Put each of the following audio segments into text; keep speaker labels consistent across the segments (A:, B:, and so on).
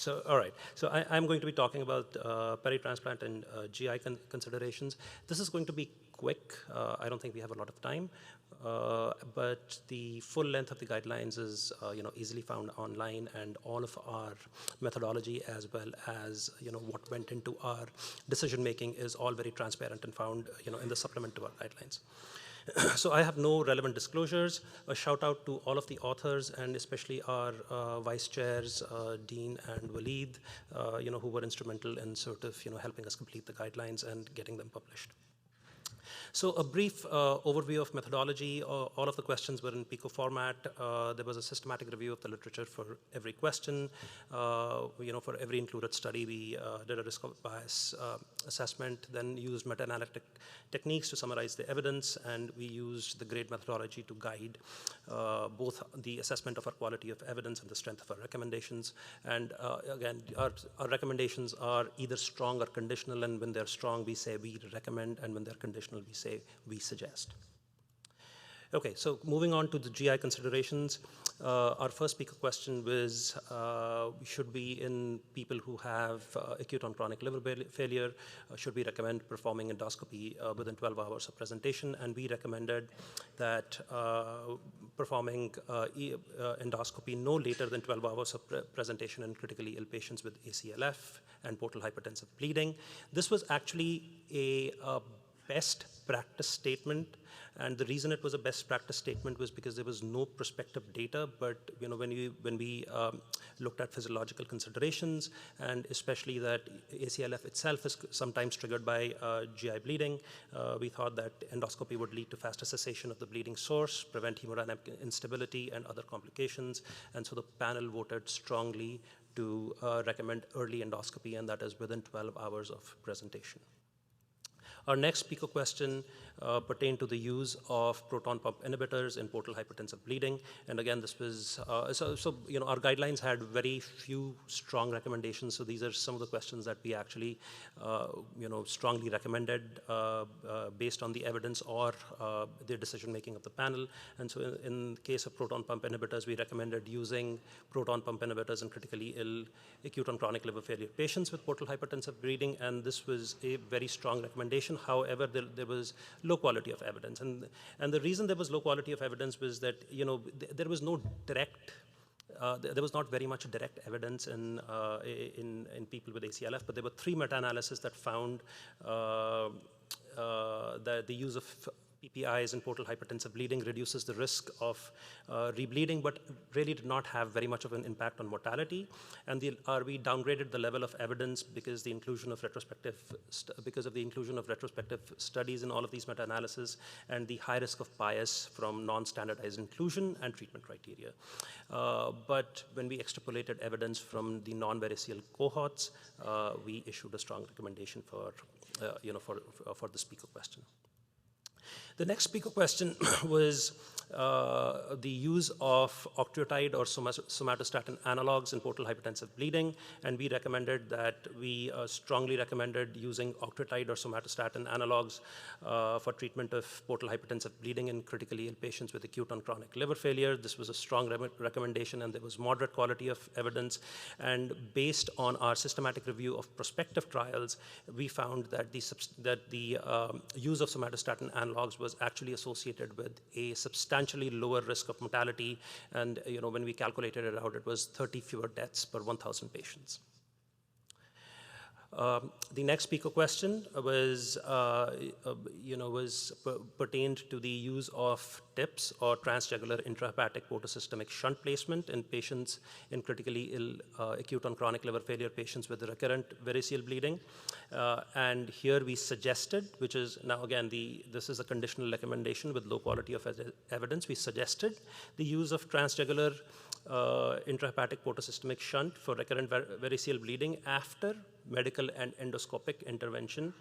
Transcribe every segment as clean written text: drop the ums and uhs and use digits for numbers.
A: All right. So I'm going to be talking about peritransplant and GI considerations. This is going to be quick. I don't think we have a lot of time, but the full length of the guidelines is easily found online, and all of our methodology as well as what went into our decision making is all very transparent and found in the supplement to our guidelines. So I have no relevant disclosures. A shout out to all of the authors and especially our vice chairs, Dean and Waleed, who were instrumental in sort of helping us complete the guidelines and getting them published. So a brief overview of methodology. All of the questions were in PICO format. There was a systematic review of the literature for every question. For every included study, we did a risk of bias assessment, then used meta-analytic techniques to summarize the evidence, and we used the GRADE methodology to guide both the assessment of our quality of evidence and the strength of our recommendations. And again, our recommendations are either strong or conditional, and when they're strong, we say we recommend, and when they're conditional, we say we suggest. Okay, so moving on to the GI considerations. Our first speaker question was, should we, in people who have acute-on-chronic liver failure, should we recommend performing endoscopy within 12 hours of presentation? And we recommended that performing endoscopy no later than 12 hours of presentation in critically ill patients with ACLF and portal hypertensive bleeding. This was actually a best practice statement, and the reason it was a best practice statement was because there was no prospective data. But when we looked at physiological considerations, and especially that ACLF itself is sometimes triggered by GI bleeding, we thought that endoscopy would lead to faster cessation of the bleeding source, prevent hemodynamic instability and other complications, and so the panel voted strongly to recommend early endoscopy, and that is within 12 hours of presentation. Our next PICO question pertained to the use of proton pump inhibitors in portal hypertensive bleeding. And again, this was, our guidelines had very few strong recommendations. So these are some of the questions that we actually, strongly recommended based on the evidence or the decision making of the panel. And so in the case of proton pump inhibitors, we recommended using proton pump inhibitors in critically ill acute-on-chronic liver failure patients with portal hypertensive bleeding. And this was a very strong recommendation. However, there was low quality of evidence, and the reason there was low quality of evidence was that there was no direct, there was not very much direct evidence in people with ACLF, but there were 3 meta-analyses that found that the use of PPIs in portal hypertensive bleeding reduces the risk of rebleeding, but really did not have very much of an impact on mortality. And we downgraded the level of evidence because of the inclusion of retrospective studies in all of these meta-analyses, and the high risk of bias from non-standardized inclusion and treatment criteria. But when we extrapolated evidence from the non-variceal cohorts, we issued a strong recommendation for the speaker question. The next speaker question was the use of octreotide or somatostatin analogs in portal hypertensive bleeding, and we strongly recommended using octreotide or somatostatin analogs for treatment of portal hypertensive bleeding in critically ill patients with acute-on-chronic liver failure. This was a strong recommendation, and there was moderate quality of evidence. And based on our systematic review of prospective trials, we found that the use of somatostatin analogs was actually associated with a substantially lower risk of mortality, and when we calculated it out, it was 30 fewer deaths per 1,000 patients. The next speaker question was, pertained to the use of TIPS or transjugular intrahepatic portosystemic shunt placement in patients in critically ill acute-on-chronic liver failure patients with recurrent variceal bleeding. And here we suggested, which is now again, this is a conditional recommendation with low quality of evidence. We suggested the use of transjugular intrahepatic portosystemic shunt for recurrent variceal bleeding after medical and endoscopic intervention,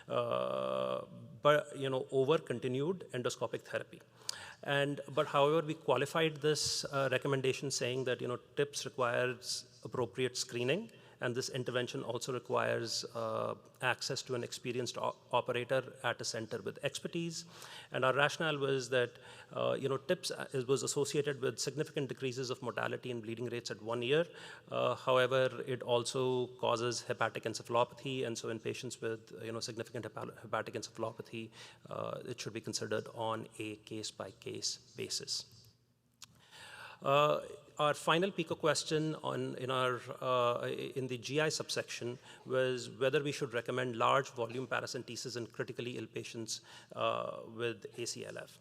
A: but over continued endoscopic therapy. But however, we qualified this recommendation saying that TIPS requires appropriate screening and this intervention also requires access to an experienced operator at a center with expertise. And our rationale was that TIPS was associated with significant decreases of mortality and bleeding rates at 1 year. However, it also causes hepatic encephalopathy, and so in patients with significant hepatic encephalopathy, it should be considered on a case-by-case basis. Our final PICO question in the GI subsection was whether we should recommend large volume paracentesis in critically ill patients with ACLF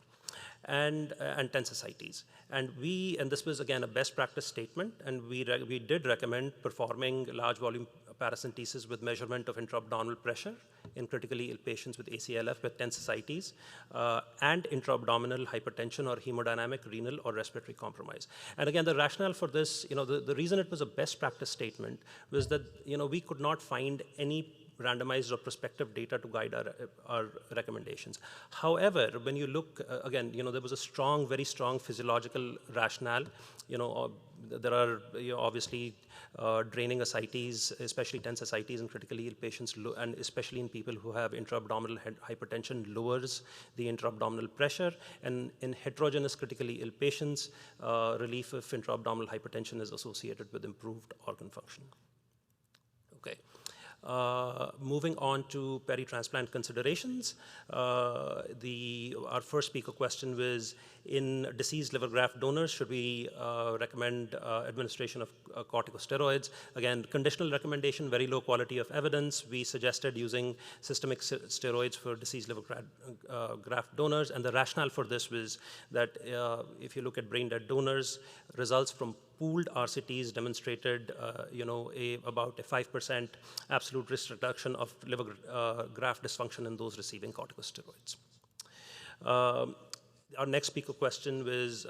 A: and tense ascites. And this was again a best practice statement, and we did recommend performing large volume paracentesis with measurement of intra-abdominal pressure in critically ill patients with ACLF with tense ascites and intra-abdominal hypertension or hemodynamic, renal, or respiratory compromise. And again, the rationale for this, the reason it was a best practice statement was that we could not find any randomized or prospective data to guide our recommendations. However, when you look, again, there was a very strong physiological rationale. There are obviously draining ascites, especially tense ascites in critically ill patients, and especially in people who have intra-abdominal hypertension, lowers the intra-abdominal pressure. And in heterogeneous critically ill patients, relief of intra-abdominal hypertension is associated with improved organ function. Okay. Moving on to peritransplant considerations, our first PICO question was, in deceased liver graft donors, should we recommend administration of corticosteroids? Again, conditional recommendation, very low quality of evidence. We suggested using systemic steroids for deceased liver graft donors, and the rationale for this was that if you look at brain dead donors, results from pooled RCTs demonstrated about a 5% absolute risk reduction of liver graft dysfunction in those receiving corticosteroids. Our next PICO question was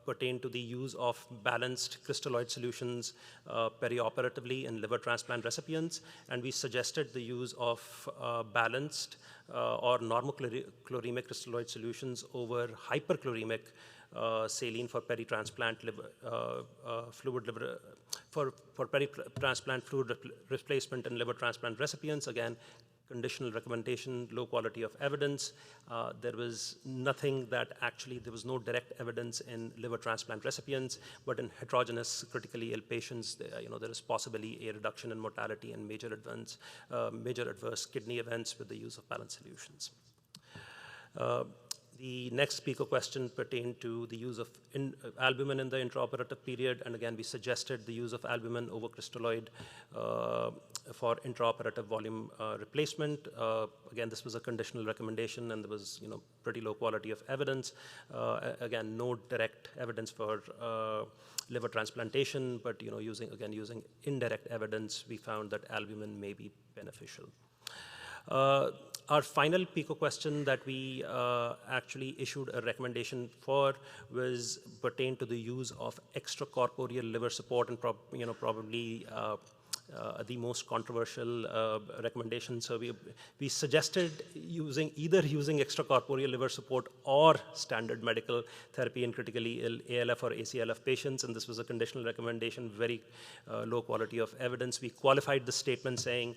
A: pertained to the use of balanced crystalloid solutions perioperatively in liver transplant recipients, and we suggested the use of balanced or normochloremic crystalloid solutions over hyperchloremic saline for peritransplant peritransplant fluid replacement in liver transplant recipients. Again, conditional recommendation, low quality of evidence. There was nothing that there was no direct evidence in liver transplant recipients, but in heterogeneous critically ill patients, there is possibly a reduction in mortality and major adverse kidney events with the use of balanced solutions. The next PICO question pertained to the use of albumin in the intraoperative period, and again, we suggested the use of albumin over crystalloid for intraoperative volume replacement. Again, this was a conditional recommendation, and there was pretty low quality of evidence. Again, no direct evidence for liver transplantation, but using indirect evidence, we found that albumin may be beneficial. Our final PICO question that we actually issued a recommendation for was pertained to the use of extracorporeal liver support, and probably the most controversial recommendation. So we suggested either using extracorporeal liver support or standard medical therapy in critically ill ALF or ACLF patients, and this was a conditional recommendation, very low quality of evidence. We qualified the statement saying,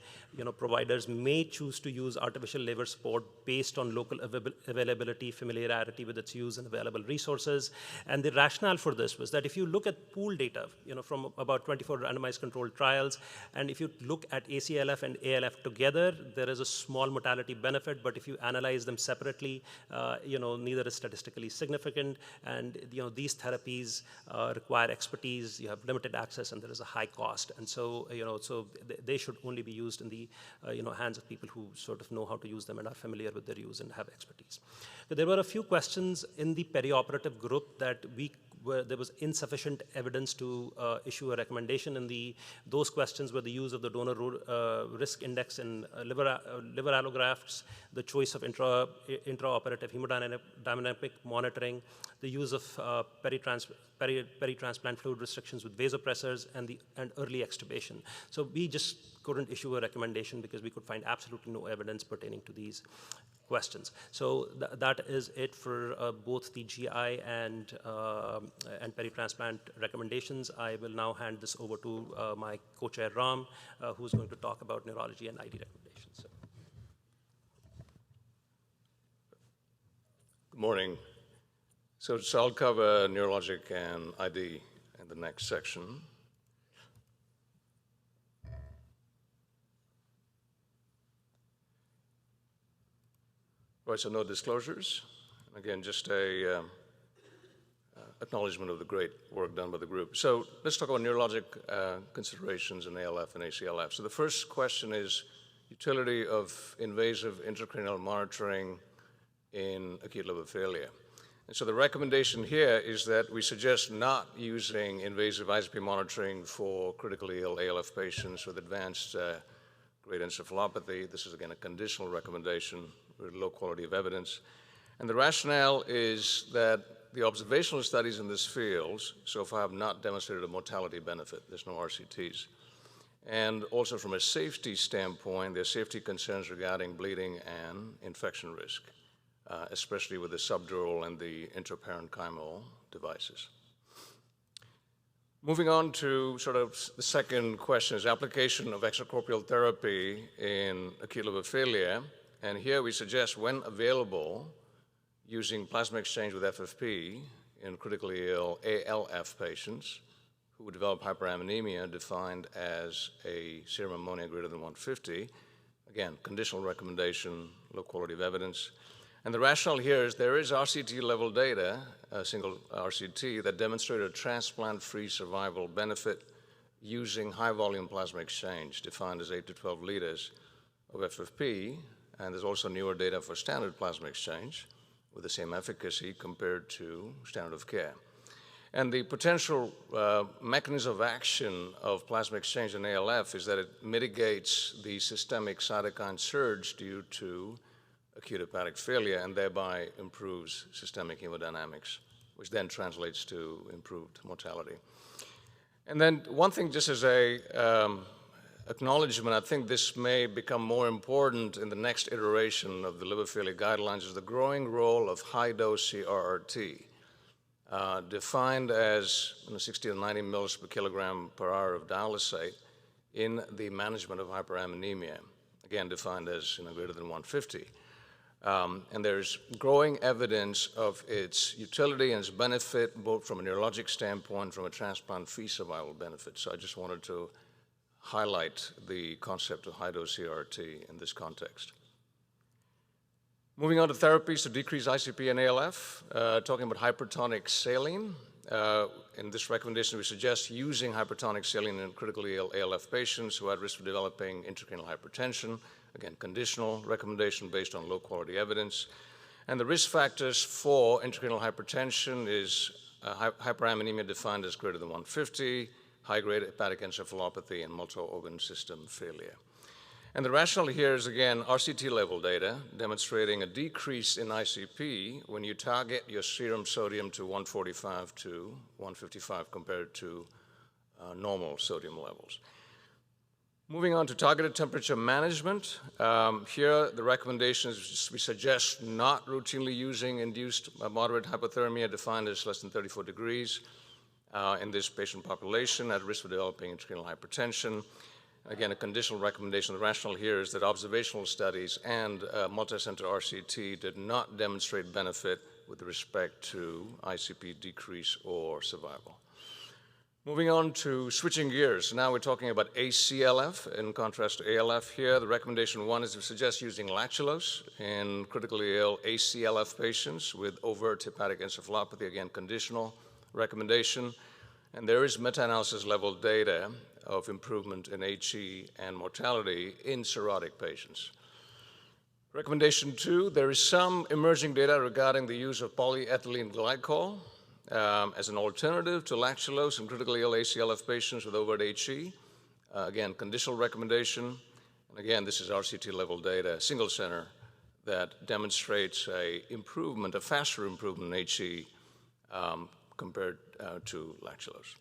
A: providers may choose to use artificial liver support based on local availability, familiarity with its use, and available resources. And the rationale for this was that if you look at pooled data, from about 24 randomized controlled trials, and if you look at ACLF and ALF together, there is a small mortality benefit, but if you analyze them separately, neither is statistically significant, and these therapies require expertise, you have limited access, and there is a high cost, and so they should only be used in the hands of people who sort of know how to use them and are familiar with their use and have expertise. But there were a few questions in the perioperative group that there was insufficient evidence to issue a recommendation, and those questions were the use of the donor risk index in liver allografts, the choice of intraoperative hemodynamic monitoring, the use of peritransplant fluid restrictions with vasopressors, and early extubation. So we just couldn't issue a recommendation because we could find absolutely no evidence pertaining to these. questions. So that is it for both the GI and peritransplant recommendations. I will now hand this over to my co-chair Ram, who's going to talk about neurology and ID recommendations. So.
B: Good morning. So I'll cover neurologic and ID in the next section. Right, so no disclosures. Again, just a acknowledgement of the great work done by the group. So let's talk about neurologic considerations in ALF and ACLF. So the first question is utility of invasive intracranial monitoring in acute liver failure. And so the recommendation here is that we suggest not using invasive ICP monitoring for critically ill ALF patients with advanced great encephalopathy. This is, again, a conditional recommendation with low quality of evidence. And the rationale is that the observational studies in this field so far have not demonstrated a mortality benefit. There's no RCTs. And also from a safety standpoint, there are safety concerns regarding bleeding and infection risk, especially with the subdural and the intraparenchymal devices. Moving on to sort of the second question is application of extracorporeal therapy in acute liver failure. And here we suggest, when available, using plasma exchange with FFP in critically ill ALF patients who would develop hyperammonemia, defined as a serum ammonia greater than 150. Again, conditional recommendation, low quality of evidence. And the rationale here is there is RCT level data, a single RCT, that demonstrated a transplant-free survival benefit using high volume plasma exchange, defined as 8 to 12 liters of FFP. And there's also newer data for standard plasma exchange with the same efficacy compared to standard of care. And the potential mechanism of action of plasma exchange in ALF is that it mitigates the systemic cytokine surge due to acute hepatic failure and thereby improves systemic hemodynamics, which then translates to improved mortality. And then one thing, just as a acknowledgement, I think this may become more important in the next iteration of the liver failure guidelines, is the growing role of high-dose CRRT, defined as 60 to 90 mils per kilogram per hour of dialysate in the management of hyperammonemia, again defined as greater than 150. And there's growing evidence of its utility and its benefit, both from a neurologic standpoint, from a transplant-free survival benefit. So I just wanted to highlight the concept of high-dose CRT in this context. Moving on to therapies to decrease ICP and ALF, talking about hypertonic saline. In this recommendation, we suggest using hypertonic saline in critically ill ALF patients who are at risk of developing intracranial hypertension. Again, conditional recommendation based on low-quality evidence. And the risk factors for intracranial hypertension is hyperammonemia defined as greater than 150, high-grade hepatic encephalopathy, and multi-organ system failure. And the rationale here is, again, RCT level data demonstrating a decrease in ICP when you target your serum sodium to 145 to 155 compared to normal sodium levels. Moving on to targeted temperature management. Here, the recommendation is we suggest not routinely using induced moderate hypothermia defined as less than 34 degrees in this patient population at risk of developing intracranial hypertension. Again, a conditional recommendation. The rationale here is that observational studies and multicenter RCT did not demonstrate benefit with respect to ICP decrease or survival. Moving on to switching gears. Now we're talking about ACLF in contrast to ALF here. The recommendation one is to suggest using lactulose in critically ill ACLF patients with overt hepatic encephalopathy, again, conditional recommendation. And there is meta-analysis level data of improvement in HE and mortality in cirrhotic patients. Recommendation two, there is some emerging data regarding the use of polyethylene glycol as an alternative to lactulose in critically ill ACLF patients with overt HE. Again, conditional recommendation. And again, this is RCT level data, single center, that demonstrates a faster improvement in HE compared to lactulose.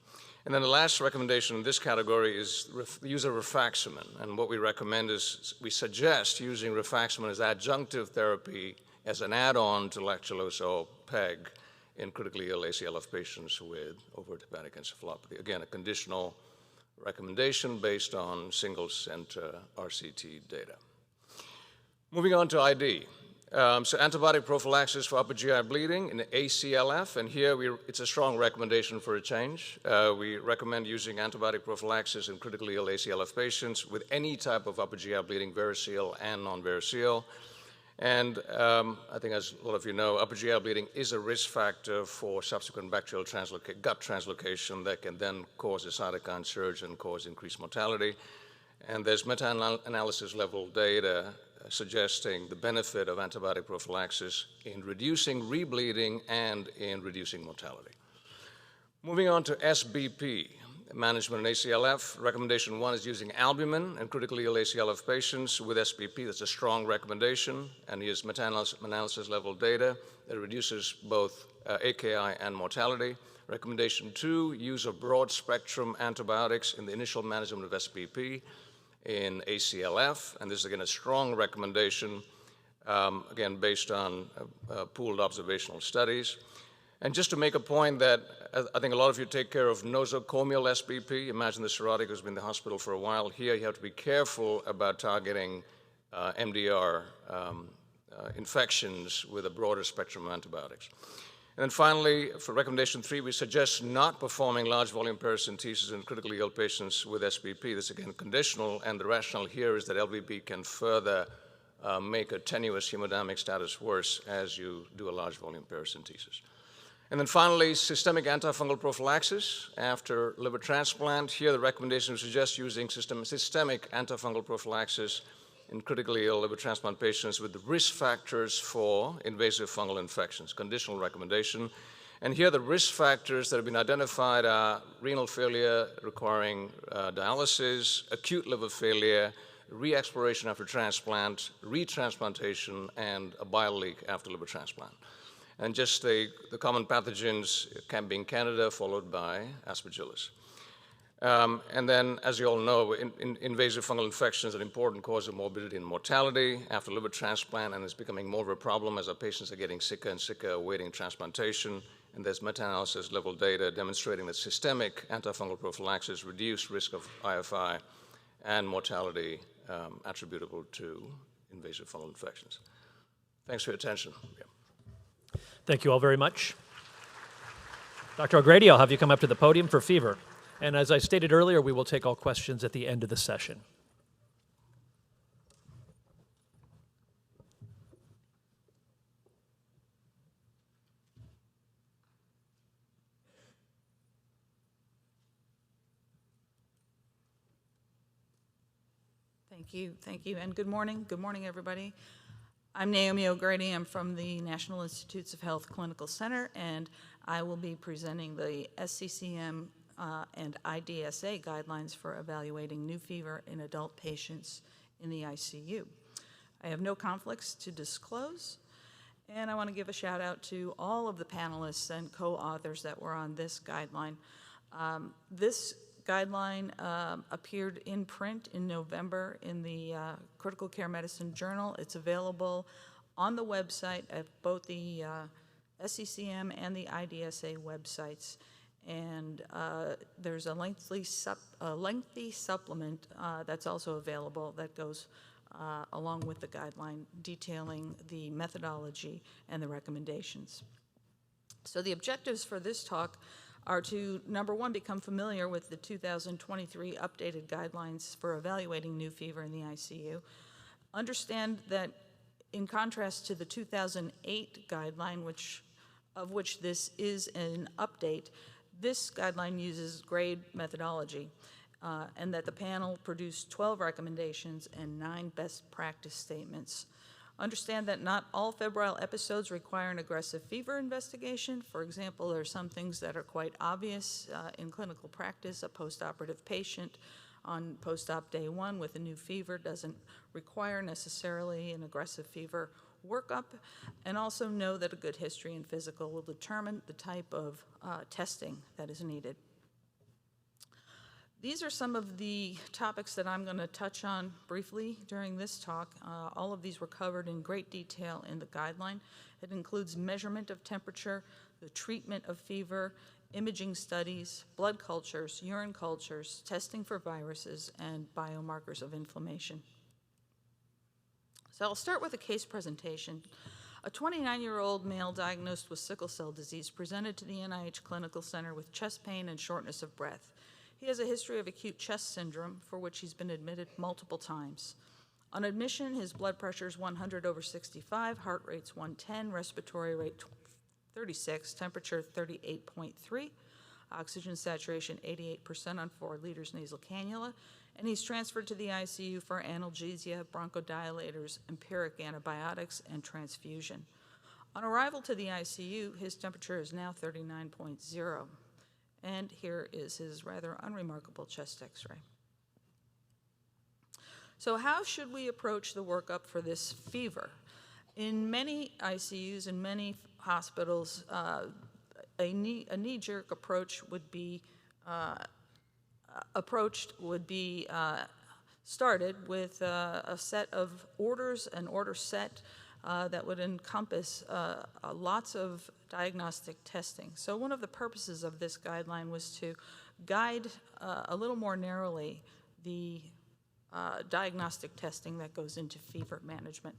B: And then the last recommendation in this category is the use of rifaximin. And what we recommend is we suggest using rifaximin as adjunctive therapy as an add-on to lactulose or PEG in critically ill ACLF patients with overt hepatic encephalopathy. Again, a conditional recommendation based on single-center RCT data. Moving on to ID. So antibiotic prophylaxis for upper GI bleeding in ACLF, and here it's a strong recommendation for a change. We recommend using antibiotic prophylaxis in critically ill ACLF patients with any type of upper GI bleeding, variceal and non-variceal. And I think, as a lot of you know, upper GI bleeding is a risk factor for subsequent bacterial gut translocation that can then cause a cytokine surge and cause increased mortality. And there's meta-analysis level data suggesting the benefit of antibiotic prophylaxis in reducing rebleeding and in reducing mortality. Moving on to SBP, management in ACLF. Recommendation 1 is using albumin in critically ill ACLF patients with SBP. That's a strong recommendation, and here's meta-analysis level data that reduces both AKI and mortality. Recommendation 2, use of broad-spectrum antibiotics in the initial management of SBP in ACLF, and this is again a strong recommendation, again based on pooled observational studies. And just to make a point that I think a lot of you take care of nosocomial SBP. Imagine the cirrhotic who's been in the hospital for a while. Here you have to be careful about targeting MDR infections with a broader spectrum of antibiotics. And then finally, for recommendation 3, we suggest not performing large volume paracentesis in critically ill patients with SBP. This is again conditional, and the rationale here is that LVP can further make a tenuous hemodynamic status worse as you do a large volume paracentesis. And then finally, systemic antifungal prophylaxis after liver transplant. Here the recommendation suggests using systemic antifungal prophylaxis in critically ill liver transplant patients with the risk factors for invasive fungal infections, conditional recommendation. And here the risk factors that have been identified are renal failure requiring dialysis, acute liver failure, re-exploration after transplant, retransplantation, and a bile leak after liver transplant. And just the common pathogens can be in Candida, followed by Aspergillus. And then, as you all know, invasive fungal infections are an important cause of morbidity and mortality after liver transplant, and it's becoming more of a problem as our patients are getting sicker and sicker awaiting transplantation. And there's meta-analysis level data demonstrating that systemic antifungal prophylaxis reduce risk of IFI and mortality attributable to invasive fungal infections. Thanks for your attention. Yeah.
C: Thank you all very much. Dr. O'Grady, I'll have you come up to the podium for fever. And as I stated earlier, we will take all questions at the end of the session.
D: Thank you, and good morning, everybody. I'm Naomi O'Grady. I'm from the National Institutes of Health Clinical Center, and I will be presenting the SCCM and IDSA guidelines for evaluating new fever in adult patients in the ICU. I have no conflicts to disclose, and I want to give a shout out to all of the panelists and co-authors that were on this guideline. This guideline appeared in print in November in the Critical Care Medicine Journal. It's available on the website at both the SCCM and the IDSA websites. And there's a lengthy supplement that's also available that goes along with the guideline detailing the methodology and the recommendations. So the objectives for this talk are to, number one, become familiar with the 2023 updated guidelines for evaluating new fever in the ICU. Understand that in contrast to the 2008 guideline, of which this is an update, this guideline uses grade methodology, and that the panel produced 12 recommendations and 9 best practice statements. Understand that not all febrile episodes require an aggressive fever investigation. For example, there are some things that are quite obvious in clinical practice. A postoperative patient on post-op day 1 with a new fever doesn't require necessarily an aggressive fever workup. And also know that a good history and physical will determine the type of testing that is needed. These are some of the topics that I'm going to touch on briefly during this talk. All of these were covered in great detail in the guideline. It includes measurement of temperature, the treatment of fever, imaging studies, blood cultures, urine cultures, testing for viruses, and biomarkers of inflammation. So I'll start with a case presentation. A 29-year-old male diagnosed with sickle cell disease presented to the NIH Clinical Center with chest pain and shortness of breath. He has a history of acute chest syndrome for which he's been admitted multiple times. On admission, his blood pressure is 100/65, heart rate's 110, respiratory rate 36, temperature 38.3, oxygen saturation 88% on 4 liters nasal cannula, and he's transferred to the ICU for analgesia, bronchodilators, empiric antibiotics, and transfusion. On arrival to the ICU, his temperature is now 39.0, and here is his rather unremarkable chest x-ray. So how should we approach the workup for this fever? In many ICUs and many hospitals, a knee-jerk approach would be started with a set of orders, an order set that would encompass lots of diagnostic testing. So one of the purposes of this guideline was to guide a little more narrowly the diagnostic testing that goes into fever management.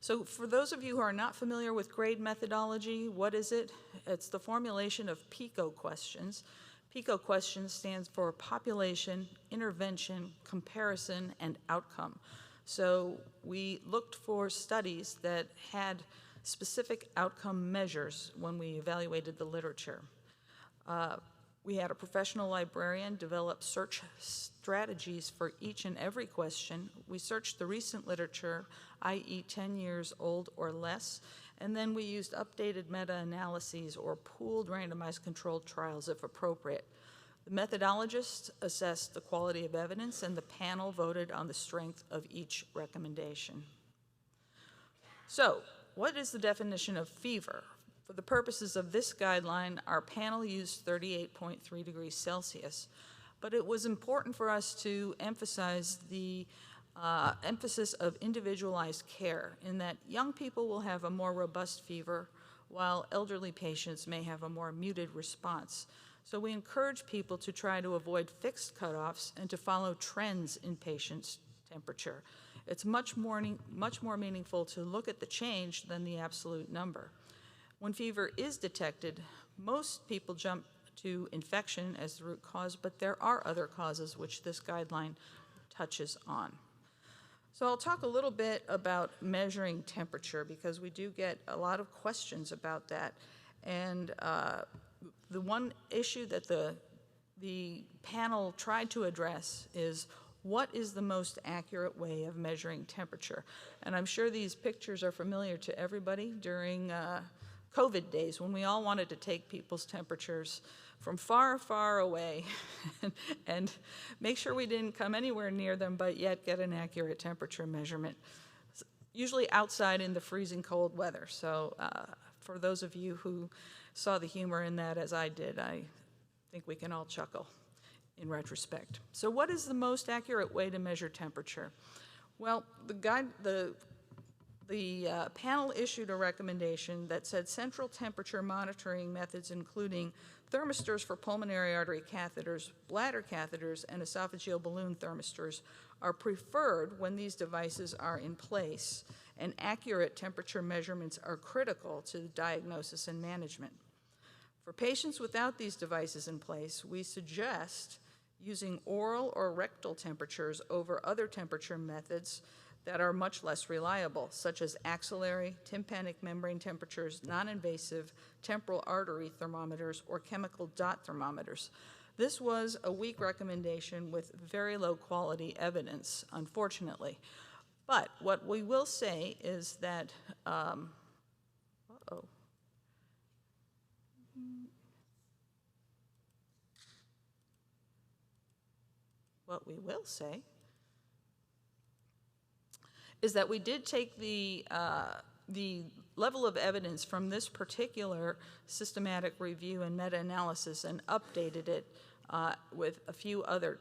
D: So for those of you who are not familiar with grade methodology, what is it? It's the formulation of PICO questions. PICO questions stands for population, intervention, comparison, and outcome. So we looked for studies that had specific outcome measures when we evaluated the literature. We had a professional librarian develop search strategies for each and every question. We searched the recent literature, i.e. 10 years old or less, and then we used updated meta-analyses or pooled randomized controlled trials if appropriate. The methodologists assessed the quality of evidence, and the panel voted on the strength of each recommendation. So, what is the definition of fever? For the purposes of this guideline, our panel used 38.3 degrees Celsius, but it was important for us to emphasize the emphasis of individualized care, in that young people will have a more robust fever, while elderly patients may have a more muted response. So we encourage people to try to avoid fixed cutoffs and to follow trends in patients' temperature. It's much more meaningful to look at the change than the absolute number. When fever is detected, most people jump to infection as the root cause, but there are other causes which this guideline touches on. So I'll talk a little bit about measuring temperature, because we do get a lot of questions about that. And the one issue that the panel tried to address is, what is the most accurate way of measuring temperature? And I'm sure these pictures are familiar to everybody during COVID days, when we all wanted to take people's temperatures from far, far away and make sure we didn't come anywhere near them, but yet get an accurate temperature measurement, usually outside in the freezing cold weather. So for those of you who saw the humor in that, as I did, I think we can all chuckle in retrospect. So what is the most accurate way to measure temperature? Well, the panel issued a recommendation that said central temperature monitoring methods, including thermistors for pulmonary artery catheters, bladder catheters, and esophageal balloon thermistors, are preferred when these devices are in place, and accurate temperature measurements are critical to the diagnosis and management. For patients without these devices in place, we suggest using oral or rectal temperatures over other temperature methods that are much less reliable, such as axillary, tympanic membrane temperatures, non-invasive temporal artery thermometers, or chemical dot thermometers. This was a weak recommendation with very low quality evidence, unfortunately. But what we will say is that, what we will say is that we did take the level of evidence from this particular systematic review and meta-analysis and updated it with a few other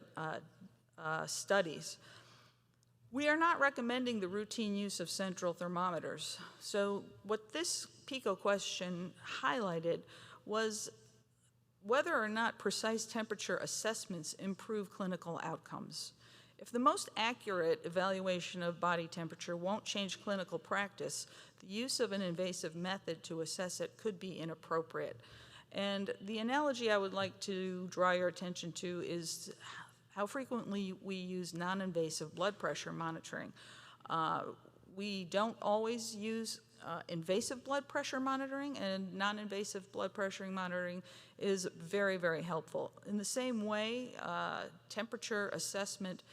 D: studies. We are not recommending the routine use of central thermometers. So what this PICO question highlighted was whether or not precise temperature assessments improve clinical outcomes. If the most accurate evaluation of body temperature won't change clinical practice, the use of an invasive method to assess it could be inappropriate. And the analogy I would like to draw your attention to is how frequently we use non-invasive blood pressure monitoring. We don't always use invasive blood pressure monitoring, and non-invasive blood pressure monitoring is very, very helpful. In the same way, temperature assessment,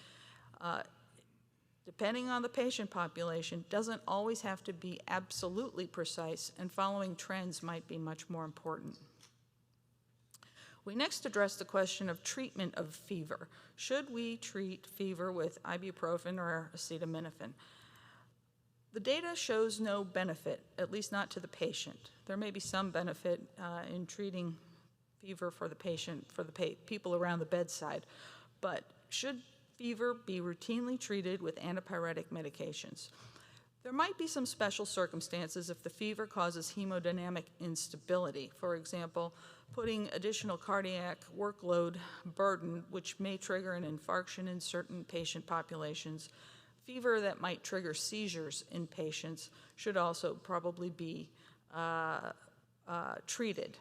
D: depending on the patient population, doesn't always have to be absolutely precise, and following trends might be much more important. We next address the question of treatment of fever. Should we treat fever with ibuprofen or acetaminophen? The data shows no benefit, at least not to the patient. There may be some benefit in treating fever for the patient, for the people around the bedside, but should fever be routinely treated with antipyretic medications? There might be some special circumstances if the fever causes hemodynamic instability. For example, putting additional cardiac workload burden, which may trigger an infarction in certain patient populations. Fever that might trigger seizures in patients should also probably be treated.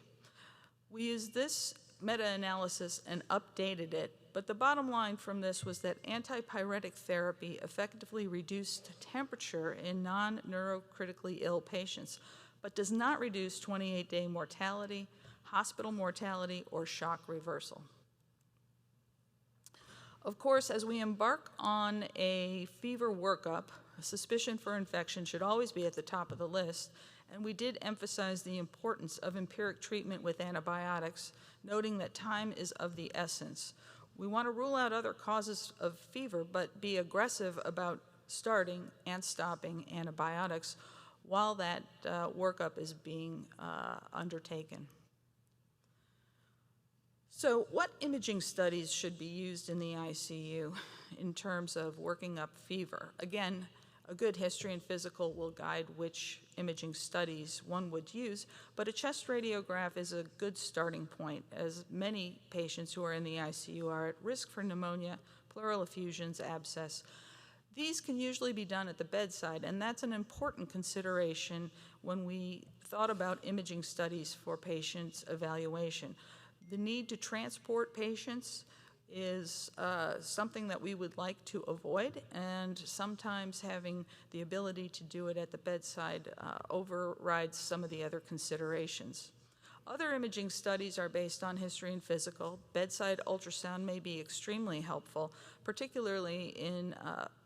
D: We used this meta-analysis and updated it, but the bottom line from this was that antipyretic therapy effectively reduced temperature in non-neurocritically ill patients, but does not reduce 28-day mortality, hospital mortality, or shock reversal. Of course, as we embark on a fever workup, a suspicion for infection should always be at the top of the list, and we did emphasize the importance of empiric treatment with antibiotics, noting that time is of the essence. We want to rule out other causes of fever, but be aggressive about starting and stopping antibiotics while that workup is being undertaken. So what imaging studies should be used in the ICU in terms of working up fever? Again, a good history and physical will guide which imaging studies one would use, but a chest radiograph is a good starting point, as many patients who are in the ICU are at risk for pneumonia, pleural effusions, abscess. These can usually be done at the bedside, and that's an important consideration when we thought about imaging studies for patients' evaluation. The need to transport patients is something that we would like to avoid, and sometimes having the ability to do it at the bedside overrides some of the other considerations. Other imaging studies are based on history and physical. Bedside ultrasound may be extremely helpful, particularly in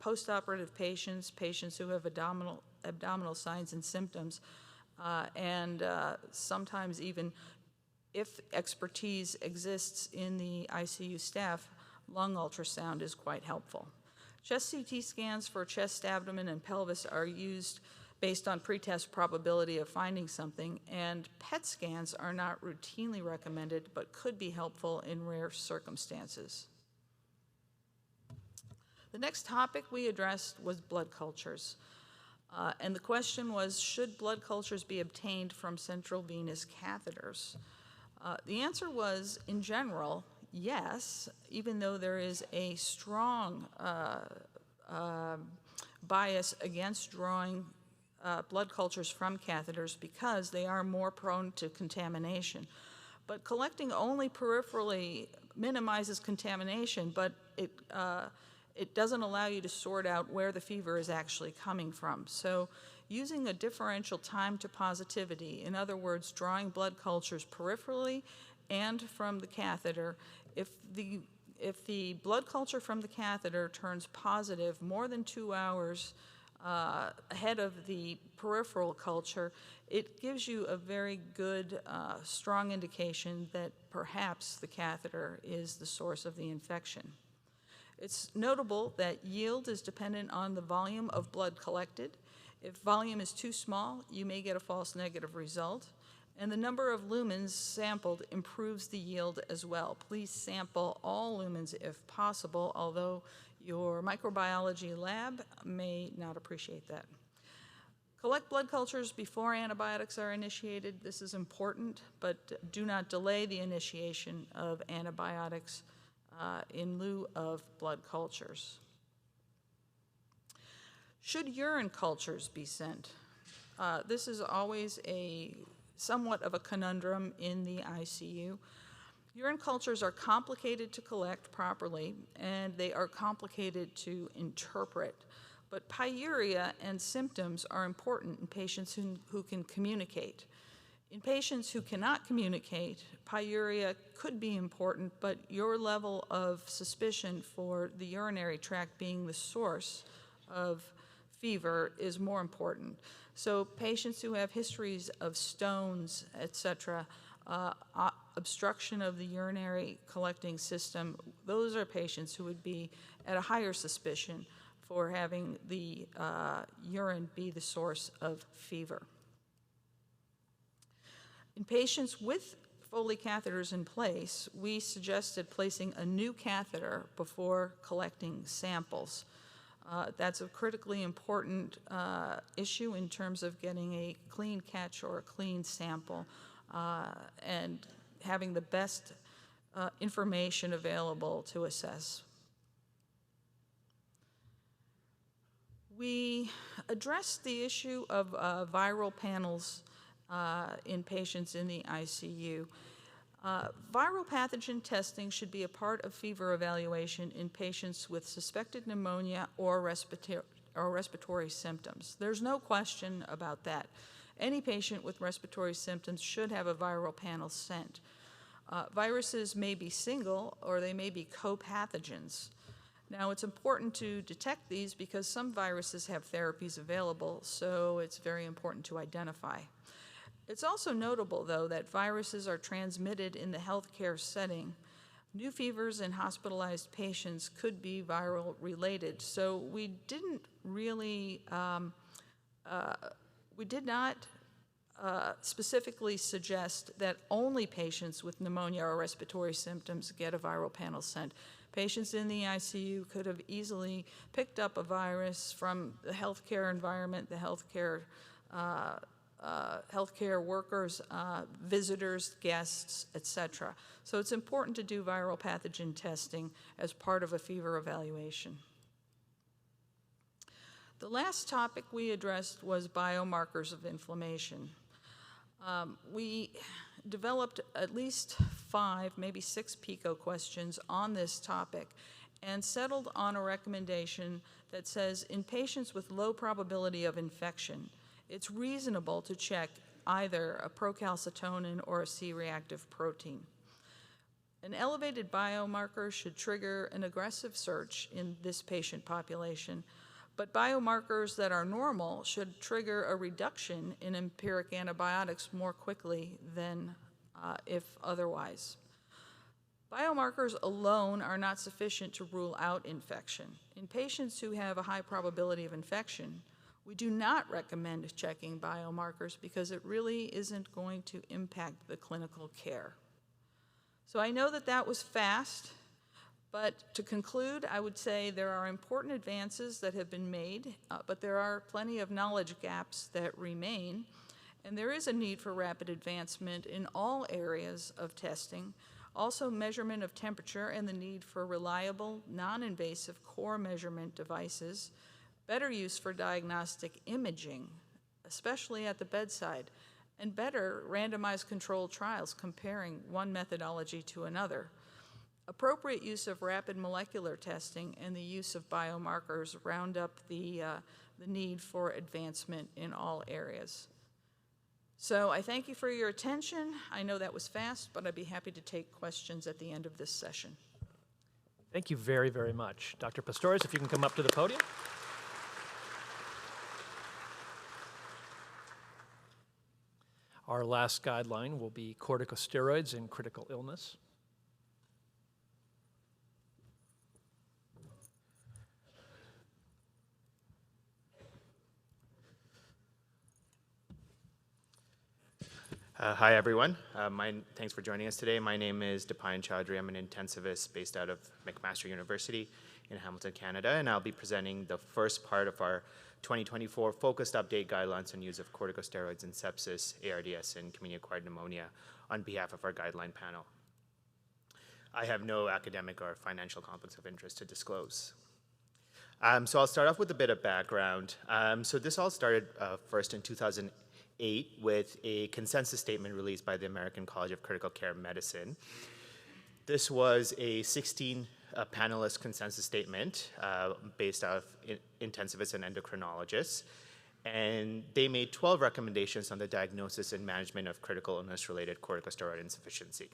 D: postoperative patients, patients who have abdominal signs and symptoms, and sometimes even if expertise exists in the ICU staff, lung ultrasound is quite helpful. Chest CT scans for chest, abdomen, and pelvis are used based on pretest probability of finding something, and PET scans are not routinely recommended but could be helpful in rare circumstances. The next topic we addressed was blood cultures. And the question was, should blood cultures be obtained from central venous catheters? The answer was, in general, yes, even though there is a strong bias against drawing blood cultures from catheters because they are more prone to contamination. But collecting only peripherally minimizes contamination, but it doesn't allow you to sort out where the fever is actually coming from. So using a differential time to positivity, in other words, drawing blood cultures peripherally and from the catheter, if the blood culture from the catheter turns positive more than 2 hours ahead of the peripheral culture, it gives you a very good, strong indication that perhaps the catheter is the source of the infection. It's notable that yield is dependent on the volume of blood collected. If volume is too small, you may get a false negative result. And the number of lumens sampled improves the yield as well. Please sample all lumens if possible, although your microbiology lab may not appreciate that. Collect blood cultures before antibiotics are initiated. This is important, but do not delay the initiation of antibiotics in lieu of blood cultures. Should urine cultures be sent? This is always somewhat of a conundrum in the ICU. Urine cultures are complicated to collect properly, and they are complicated to interpret. But pyuria and symptoms are important in patients who can communicate. In patients who cannot communicate, pyuria could be important, but your level of suspicion for the urinary tract being the source of fever is more important. So patients who have histories of stones, etc., obstruction of the urinary collecting system, those are patients who would be at a higher suspicion for having the urine be the source of fever. In patients with Foley catheters in place, we suggested placing a new catheter before collecting samples. That's a critically important issue in terms of getting a clean catch or a clean sample and having the best information available to assess. We addressed the issue of viral panels in patients in the ICU. Viral pathogen testing should be a part of fever evaluation in patients with suspected pneumonia or respiratory symptoms. There's no question about that. Any patient with respiratory symptoms should have a viral panel sent. Viruses may be single or they may be co-pathogens. Now, it's important to detect these because some viruses have therapies available, so it's very important to identify. It's also notable, though, that viruses are transmitted in the healthcare setting. New fevers in hospitalized patients could be viral related, so we didn't really, we did not specifically suggest that only patients with pneumonia or respiratory symptoms get a viral panel sent. Patients in the ICU could have easily picked up a virus from the healthcare environment, the healthcare workers, visitors, guests, etc. So it's important to do viral pathogen testing as part of a fever evaluation. The last topic we addressed was biomarkers of inflammation. We developed at least 5, maybe 6 PICO questions on this topic and settled on a recommendation that says in patients with low probability of infection, it's reasonable to check either a procalcitonin or a C-reactive protein. An elevated biomarker should trigger an aggressive search in this patient population, but biomarkers that are normal should trigger a reduction in empiric antibiotics more quickly than if otherwise. Biomarkers alone are not sufficient to rule out infection. In patients who have a high probability of infection, we do not recommend checking biomarkers because it really isn't going to impact the clinical care. So I know that that was fast, but to conclude, I would say there are important advances that have been made, but there are plenty of knowledge gaps that remain, and there is a need for rapid advancement in all areas of testing. Also, measurement of temperature and the need for reliable, non-invasive core measurement devices, better use for diagnostic imaging, especially at the bedside, and better randomized controlled trials comparing one methodology to another. Appropriate use of rapid molecular testing and the use of biomarkers round up the need for advancement in all areas. So I thank you for your attention. I know that was fast, but I'd be happy to take questions at the end of this session.
C: Thank you very, very much. Dr. Pistorius, if you can come up to the podium. Our last guideline will be corticosteroids in critical illness.
E: Hi, everyone. Thanks for joining us today. My name is Dipayan Chaudhary. I'm an intensivist based out of McMaster University in Hamilton, Canada, and I'll be presenting the first part of our 2024 focused update guidelines on use of corticosteroids in sepsis, ARDS, and community-acquired pneumonia on behalf of our guideline panel. I have no academic or financial conflicts of interest to disclose. So I'll start off with a bit of background. So this all started first in 2008 with a consensus statement released by the American College of Critical Care Medicine. This was a 16-panelist consensus statement based out of intensivists and endocrinologists, and they made 12 recommendations on the diagnosis and management of critical illness-related corticosteroid insufficiency.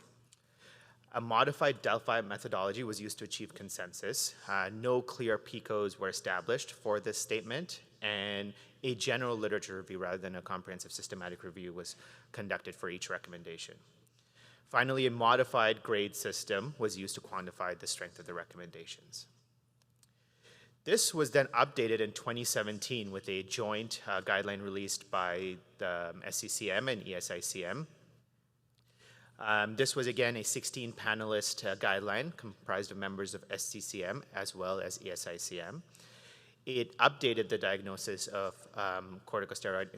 E: A modified Delphi methodology was used to achieve consensus. No clear PICOs were established for this statement, and a general literature review rather than a comprehensive systematic review was conducted for each recommendation. Finally, a modified grade system was used to quantify the strength of the recommendations. This was then updated in 2017 with a joint guideline released by the SCCM and ESICM. This was again a 16-panelist guideline comprised of members of SCCM as well as ESICM. It updated the diagnosis of corticosteroid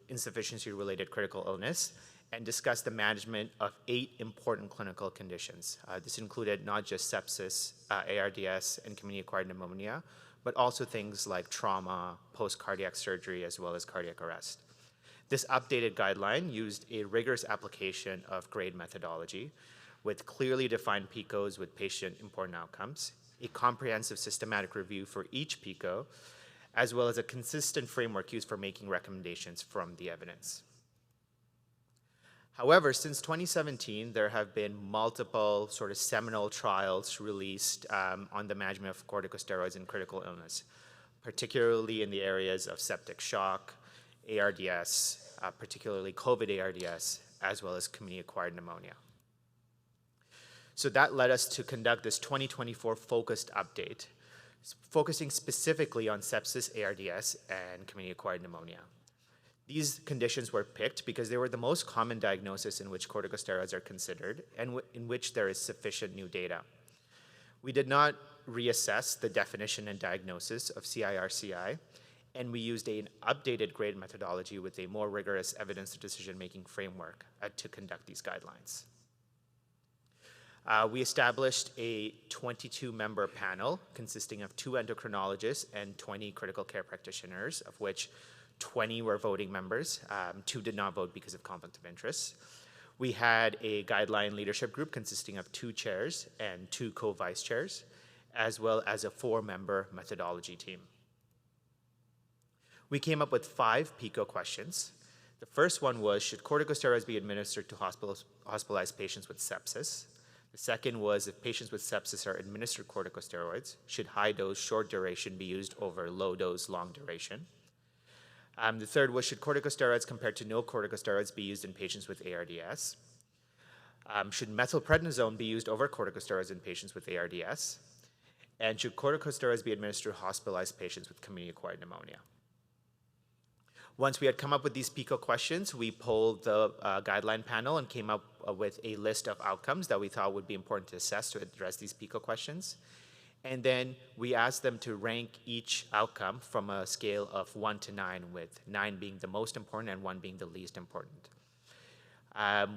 E: insufficiency-related critical illness and discussed the management of 8 important clinical conditions. This included not just sepsis, ARDS, and community-acquired pneumonia, but also things like trauma, post-cardiac surgery, as well as cardiac arrest. This updated guideline used a rigorous application of grade methodology with clearly defined PICOs with patient-important outcomes, a comprehensive systematic review for each PICO, as well as a consistent framework used for making recommendations from the evidence. However, since 2017, there have been multiple sort of seminal trials released on the management of corticosteroids in critical illness, particularly in the areas of septic shock, ARDS, particularly COVID ARDS, as well as community-acquired pneumonia. So that led us to conduct this 2024 focused update, focusing specifically on sepsis, ARDS, and community-acquired pneumonia. These conditions were picked because they were the most common diagnosis in which corticosteroids are considered and in which there is sufficient new data. We did not reassess the definition and diagnosis of CIRCI, and we used an updated grade methodology with a more rigorous evidence decision-making framework to conduct these guidelines. We established a 22-member panel consisting of 2 endocrinologists and 20 critical care practitioners, of which 20 were voting members. 2 did not vote because of conflict of interest. We had a guideline leadership group consisting of 2 chairs and 2 co-vice chairs, as well as a 4-member methodology team. We came up with 5 PICO questions. The first one was, should corticosteroids be administered to hospitalized patients with sepsis? The second was, if patients with sepsis are administered corticosteroids, should high dose, short duration be used over low dose, long duration? The third was, should corticosteroids compared to no corticosteroids be used in patients with ARDS? Should methylprednisone be used over corticosteroids in patients with ARDS? And should corticosteroids be administered to hospitalized patients with community-acquired pneumonia? Once we had come up with these PICO questions, we polled the guideline panel and came up with a list of outcomes that we thought would be important to assess to address these PICO questions. And then we asked them to rank each outcome from a scale of 1 to 9, with 9 being the most important and 1 being the least important.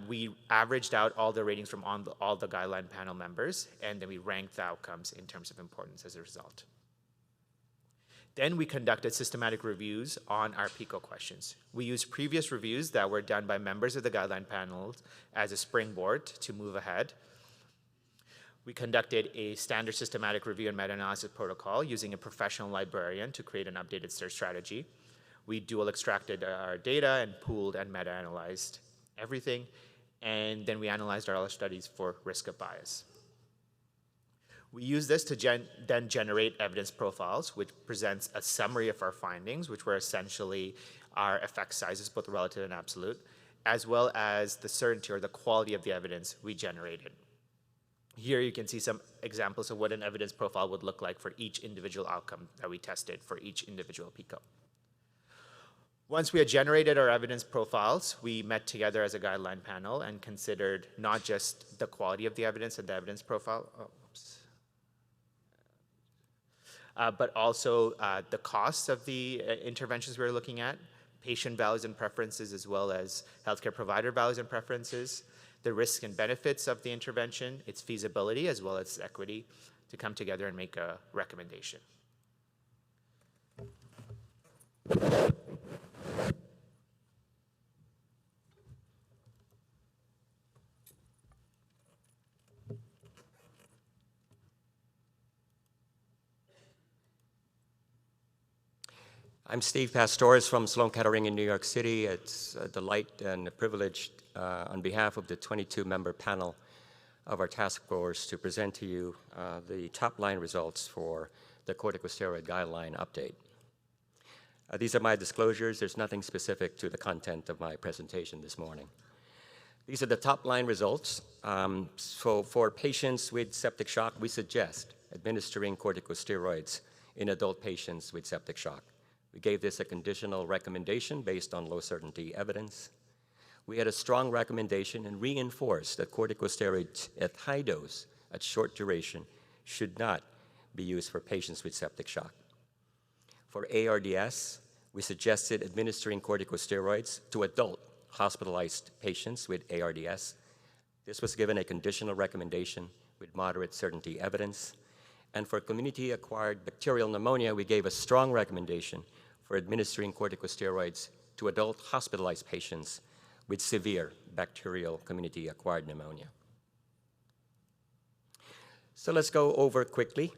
E: We averaged out all the ratings from all the guideline panel members, and then we ranked the outcomes in terms of importance as a result. Then we conducted systematic reviews on our PICO questions. We used previous reviews that were done by members of the guideline panels as a springboard to move ahead. We conducted a standard systematic review and meta-analysis protocol using a professional librarian to create an updated search strategy. We dual extracted our data and pooled and meta-analyzed everything, and then we analyzed our other studies for risk of bias. We use this to then generate evidence profiles, which presents a summary of our findings, which were essentially our effect sizes, both relative and absolute, as well as the certainty or the quality of the evidence we generated. Here you can see some examples of what an evidence profile would look like for each individual outcome that we tested for each individual PICO. Once we had generated our evidence profiles, we met together as a guideline panel and considered not just the quality of the evidence and the evidence profile, but also the cost of the interventions we were looking at, patient values and preferences, as well as healthcare provider values and preferences, the risks and benefits of the intervention, its feasibility, as well as equity, to come together and make a recommendation.
F: I'm Steve Pastores from Sloan Kettering in New York City. It's a delight and a privilege on behalf of the 22-member panel of our task force to present to you the top-line results for the corticosteroid guideline update. These are my disclosures. There's nothing specific to the content of my presentation this morning. These are the top-line results. So for patients with septic shock, we suggest administering corticosteroids in adult patients with septic shock. We gave this a conditional recommendation based on low-certainty evidence. We had a strong recommendation and reinforced that corticosteroids at high dose, at short duration, should not be used for patients with septic shock. For ARDS, we suggested administering corticosteroids to adult hospitalized patients with ARDS. This was given a conditional recommendation with moderate certainty evidence. And for community-acquired bacterial pneumonia, we gave a strong recommendation for administering corticosteroids to adult hospitalized patients with severe bacterial community-acquired pneumonia. So let's go over quickly,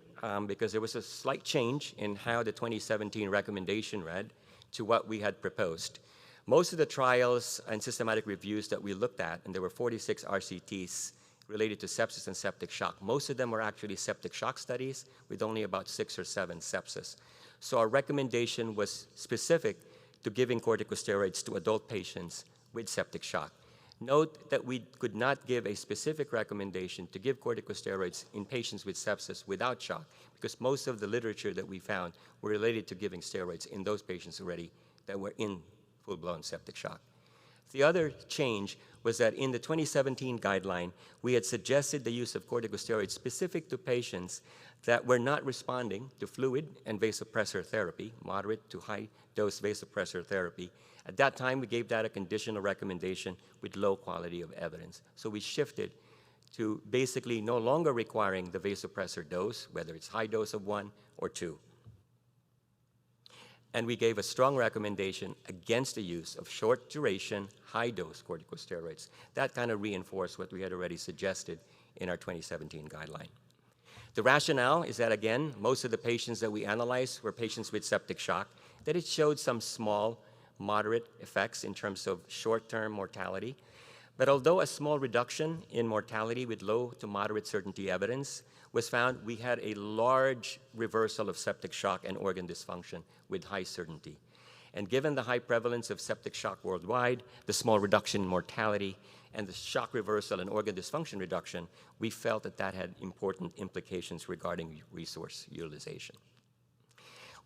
F: because there was a slight change in how the 2017 recommendation read to what we had proposed. Most of the trials and systematic reviews that we looked at, and there were 46 RCTs related to sepsis and septic shock, most of them were actually septic shock studies with only about 6 or 7 sepsis. So our recommendation was specific to giving corticosteroids to adult patients with septic shock. Note that we could not give a specific recommendation to give corticosteroids in patients with sepsis without shock, because most of the literature that we found were related to giving steroids in those patients already that were in full-blown septic shock. The other change was that in the 2017 guideline, we had suggested the use of corticosteroids specific to patients that were not responding to fluid and vasopressor therapy, moderate to high-dose vasopressor therapy. At that time, we gave that a conditional recommendation with low quality of evidence. So we shifted to basically no longer requiring the vasopressor dose, whether it's high dose of 1 or 2. And we gave a strong recommendation against the use of short-duration, high-dose corticosteroids. That kind of reinforced what we had already suggested in our 2017 guideline. The rationale is that, again, most of the patients that we analyzed were patients with septic shock, that it showed some small, moderate effects in terms of short-term mortality. But although a small reduction in mortality with low to moderate certainty evidence was found, we had a large reversal of septic shock and organ dysfunction with high certainty. And given the high prevalence of septic shock worldwide, the small reduction in mortality, and the shock reversal and organ dysfunction reduction, we felt that that had important implications regarding resource utilization.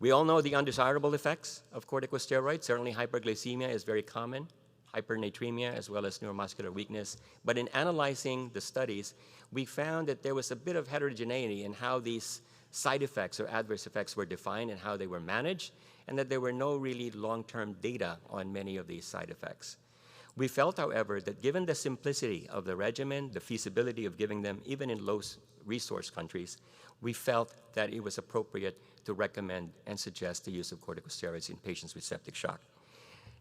F: We all know the undesirable effects of corticosteroids. Certainly hyperglycemia is very common, hypernatremia, as well as neuromuscular weakness. But in analyzing the studies, we found that there was a bit of heterogeneity in how these side effects or adverse effects were defined and how they were managed, and that there were no really long-term data on many of these side effects. We felt, however, that given the simplicity of the regimen, the feasibility of giving them even in low-resource countries, we felt that it was appropriate to recommend and suggest the use of corticosteroids in patients with septic shock.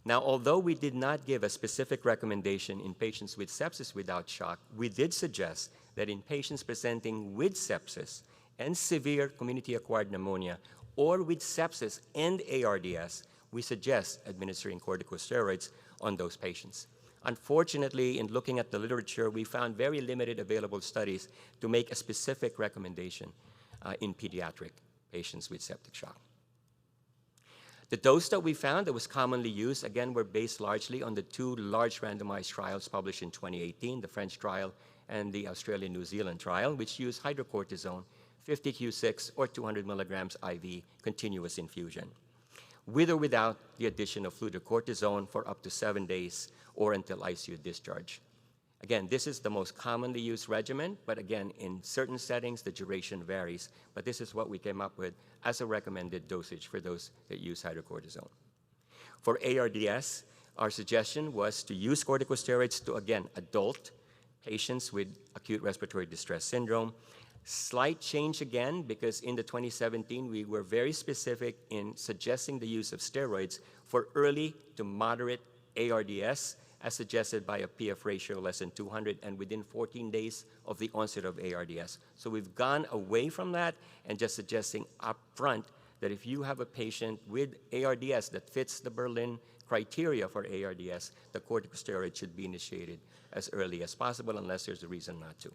F: Now, although we did not give a specific recommendation in patients with sepsis without shock, we did suggest that in patients presenting with sepsis and severe community-acquired pneumonia, or with sepsis and ARDS, we suggest administering corticosteroids on those patients. Unfortunately, in looking at the literature, we found very limited available studies to make a specific recommendation in pediatric patients with septic shock. The dose that we found that was commonly used, again, were based largely on the 2 large randomized trials published in 2018, the French trial and the Australia-New Zealand trial, which used hydrocortisone, 50 Q6 or 200 milligrams IV continuous infusion. with or without the addition of fludrocortisone for up to 7 days or until ICU discharge. Again, this is the most commonly used regimen, but again, in certain settings, the duration varies. But this is what we came up with as a recommended dosage for those that use hydrocortisone. For ARDS, our suggestion was to use corticosteroids to, again, adult patients with acute respiratory distress syndrome. Slight change again, because in the 2017, we were very specific in suggesting the use of steroids for early to moderate ARDS, as suggested by a PF ratio less than 200 and within 14 days of the onset of ARDS. So we've gone away from that and just suggesting upfront that if you have a patient with ARDS that fits the Berlin criteria for ARDS, the corticosteroid should be initiated as early as possible unless there's a reason not to.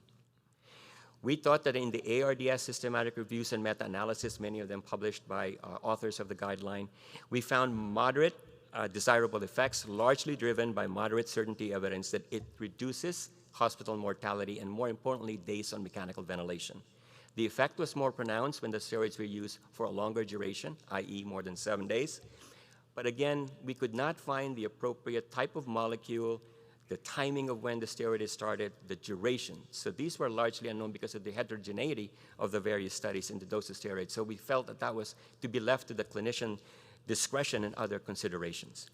F: We thought that in the ARDS systematic reviews and meta-analysis, many of them published by authors of the guideline, we found moderate desirable effects, largely driven by moderate certainty evidence that it reduces hospital mortality and, more importantly, days on mechanical ventilation. The effect was more pronounced when the steroids were used for a longer duration, i.e. more than 7 days. But again, we could not find the appropriate type of molecule, the timing of when the steroid is started, the duration. So these were largely unknown because of the heterogeneity of the various studies in the dose of steroids. So we felt that that was to be left to the clinician discretion and other considerations.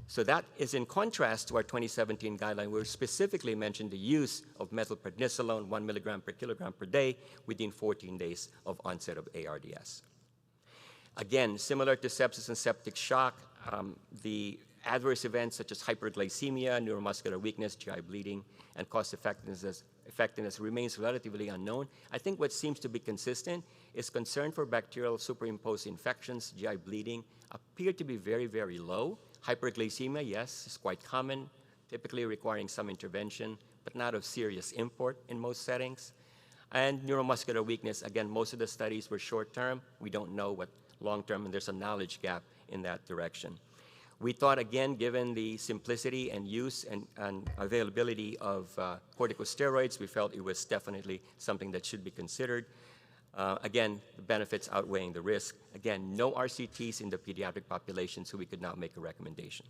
F: So that is in contrast to our 2017 guideline, where we specifically mentioned the use of methylprednisolone 1 milligram per kilogram per day within 14 days of onset of ARDS. Again, similar to sepsis and septic shock, the adverse events such as hyperglycemia, neuromuscular weakness, GI bleeding, and cost effectiveness remains relatively unknown. I think what seems to be consistent is concern for bacterial superimposed infections, GI bleeding, appear to be very, very low. Hyperglycemia, yes, is quite common, typically requiring some intervention, but not of serious import in most settings. And neuromuscular weakness, again, most of the studies were short-term. We don't know what long-term, and there's a knowledge gap in that direction. We thought, again, given the simplicity and use and availability of corticosteroids, we felt it was definitely something that should be considered. Again, the benefits outweighing the risk. Again, no RCTs in the pediatric population, so we could not make a recommendation.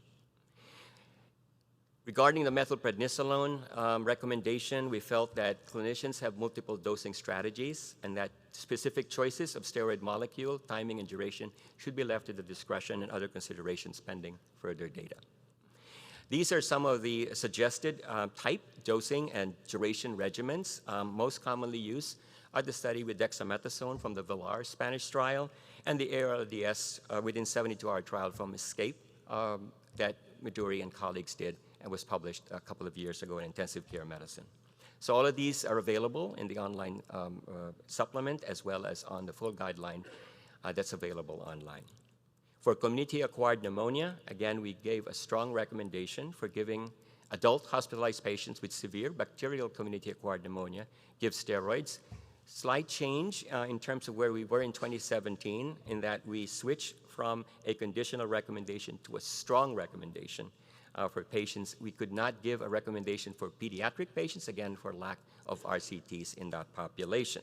F: Regarding the methylprednisolone recommendation, we felt that clinicians have multiple dosing strategies and that specific choices of steroid molecule, timing, and duration should be left to the discretion and other considerations pending further data. These are some of the suggested type, dosing, and duration regimens most commonly used are the study with dexamethasone from the Villar Spanish trial and the ARDS within 72-hour trial from ESCAPE that Maduri and colleagues did and was published a couple of years ago in Intensive Care Medicine. So all of these are available in the online supplement as well as on the full guideline that's available online. For community-acquired pneumonia, again, we gave a strong recommendation for giving adult hospitalized patients with severe bacterial community-acquired pneumonia give steroids. Slight change in terms of where we were in 2017 in that we switched from a conditional recommendation to a strong recommendation for patients. We could not give a recommendation for pediatric patients, again, for lack of RCTs in that population.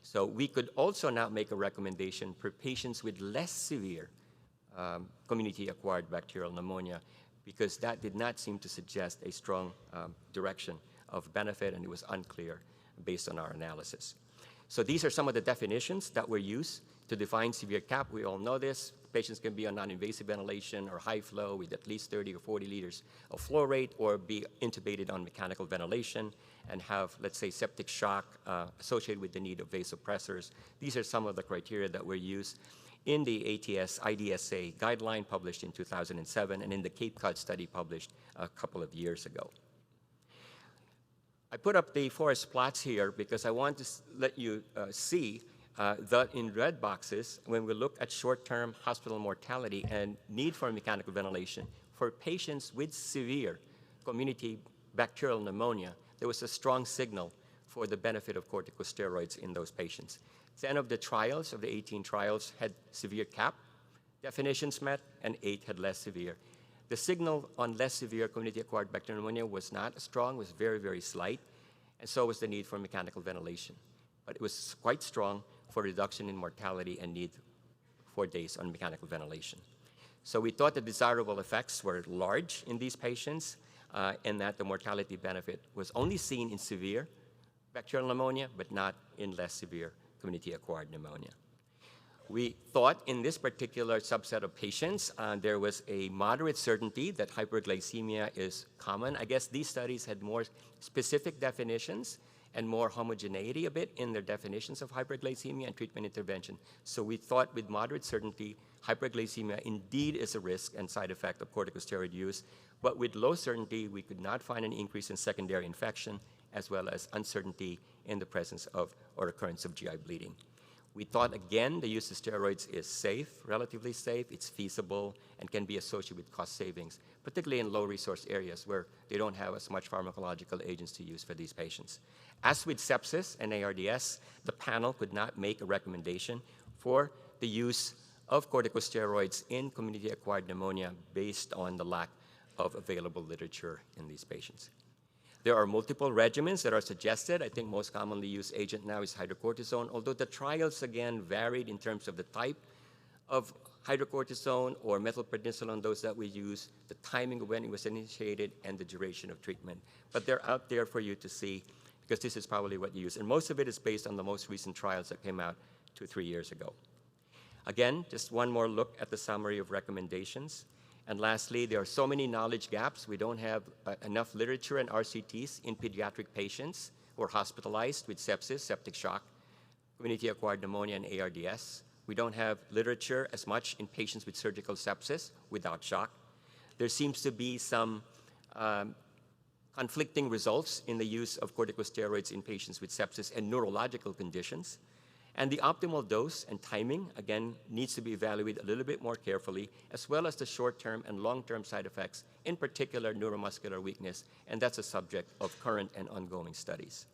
F: So we could also not make a recommendation for patients with less severe community-acquired bacterial pneumonia because that did not seem to suggest a strong direction of benefit, and it was unclear based on our analysis. So these are some of the definitions that were used to define severe CAP. We all know this. Patients can be on non-invasive ventilation or high flow with at least 30 or 40 liters of flow rate or be intubated on mechanical ventilation and have, let's say, septic shock associated with the need of vasopressors. These are some of the criteria that were used in the ATS IDSA guideline published in 2007 and in the Cape Cod study published a couple of years ago. I put up the forest plots here because I want to let you see that in red boxes, when we look at short-term hospital mortality and need for mechanical ventilation, for patients with severe community bacterial pneumonia, there was a strong signal for the benefit of corticosteroids in those patients. 10 of the trials, of the 18 trials, had severe CAP definitions met, and 8 had less severe. The signal on less severe community-acquired bacterial pneumonia was not strong, was very, very slight, and so was the need for mechanical ventilation. But it was quite strong for reduction in mortality and need for days on mechanical ventilation. So we thought the desirable effects were large in these patients, and that the mortality benefit was only seen in severe bacterial pneumonia, but not in less severe community-acquired pneumonia. We thought in this particular subset of patients, there was a moderate certainty that hyperglycemia is common. I guess these studies had more specific definitions and more homogeneity a bit in their definitions of hyperglycemia and treatment intervention. So we thought with moderate certainty, hyperglycemia indeed is a risk and side effect of corticosteroid use, but with low certainty, we could not find an increase in secondary infection, as well as uncertainty in the presence of or occurrence of GI bleeding. We thought, again, the use of steroids is safe, relatively safe, it's feasible, and can be associated with cost savings, particularly in low-resource areas where they don't have as much pharmacological agents to use for these patients. As with sepsis and ARDS, the panel could not make a recommendation for the use of corticosteroids in community-acquired pneumonia based on the lack of available literature in these patients. There are multiple regimens that are suggested. I think most commonly used agent now is hydrocortisone, although the trials, again, varied in terms of the type of hydrocortisone or methylprednisolone dose that we use, the timing of when it was initiated, and the duration of treatment. But they're out there for you to see, because this is probably what you use. And most of it is based on the most recent trials that came out 2 or 3 years ago. Again, just one more look at the summary of recommendations. And lastly, there are so many knowledge gaps. We don't have enough literature and RCTs in pediatric patients who are hospitalized with sepsis, septic shock, community-acquired pneumonia, and ARDS. We don't have literature as much in patients with surgical sepsis without shock. There seems to be some conflicting results in the use of corticosteroids in patients with sepsis and neurological conditions. And the optimal dose and timing, again, needs to be evaluated a little bit more carefully, as well as the short-term and long-term side effects, in particular neuromuscular weakness, and that's a subject of current and ongoing studies.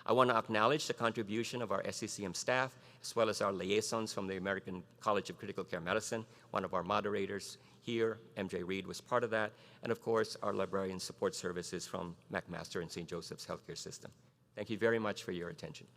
F: I want to acknowledge the contribution of our SCCM staff, as well as our liaisons from the American College of Critical Care Medicine. One of our moderators here, MJ Reed, was part of that, and of course, our librarian support services from McMaster and St. Joseph's Healthcare System. Thank you very much for your attention.